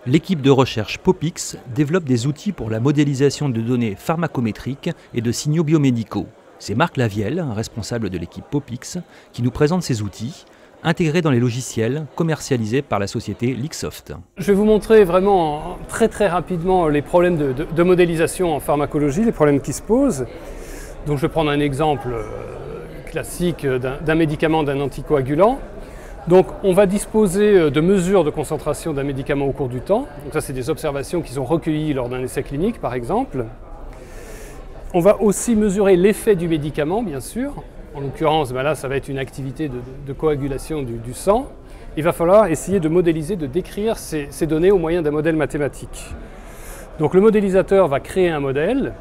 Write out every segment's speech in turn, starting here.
L'équipe de recherche Popix développe des outils pour la modélisation de données pharmacométriques et de signaux biomédicaux. C'est Marc Lavielle, responsable de l'équipe Popix, qui nous présente ces outils, intégrés dans les logiciels commercialisés par la société Lixoft. Je vais vous montrer vraiment très rapidement les problèmes de modélisation en pharmacologie, les problèmes qui se posent. Donc je vais prendre un exemple classique d'un médicament, d'un anticoagulant. Donc on va disposer de mesures de concentration d'un médicament au cours du temps. Donc ça, c'est des observations qui sont recueillies lors d'un essai clinique, par exemple. On va aussi mesurer l'effet du médicament, bien sûr. En l'occurrence, là, ça va être une activité de coagulation du sang. Il va falloir essayer de modéliser, de décrire ces données au moyen d'un modèle mathématique. Donc le modélisateur va créer un modèle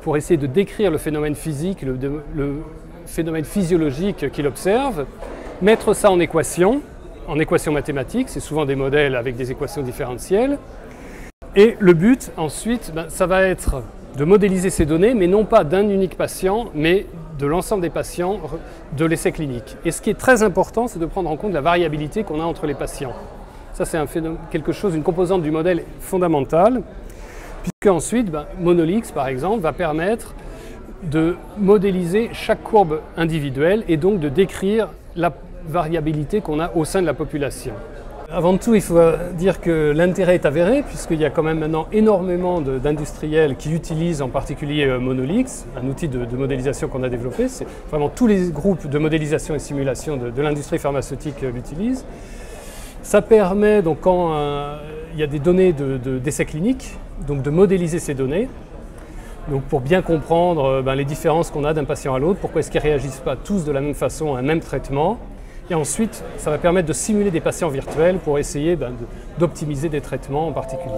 pour essayer de décrire le phénomène physique, le phénomène physiologique qu'il observe, mettre ça en équation mathématique, c'est souvent des modèles avec des équations différentielles. Et le but, ensuite, ça va être de modéliser ces données, mais non pas d'un unique patient, mais de l'ensemble des patients de l'essai clinique. Et ce qui est très important, c'est de prendre en compte la variabilité qu'on a entre les patients. Ça, c'est une composante du modèle fondamentale, puisque ensuite, Monolix, par exemple, va permettre de modéliser chaque courbe individuelle et donc de décrire la variabilité qu'on a au sein de la population. Avant tout, il faut dire que l'intérêt est avéré, puisqu'il y a quand même maintenant énormément d'industriels qui utilisent en particulier Monolix, un outil de modélisation qu'on a développé. C'est vraiment tous les groupes de modélisation et simulation de l'industrie pharmaceutique l'utilisent. Ça permet, donc, quand il y a des données d'essais cliniques, donc de modéliser ces données. Donc pour bien comprendre les différences qu'on a d'un patient à l'autre, pourquoi est-ce qu'ils ne réagissent pas tous de la même façon à un même traitement. Et ensuite, ça va permettre de simuler des patients virtuels pour essayer d'optimiser des traitements en particulier.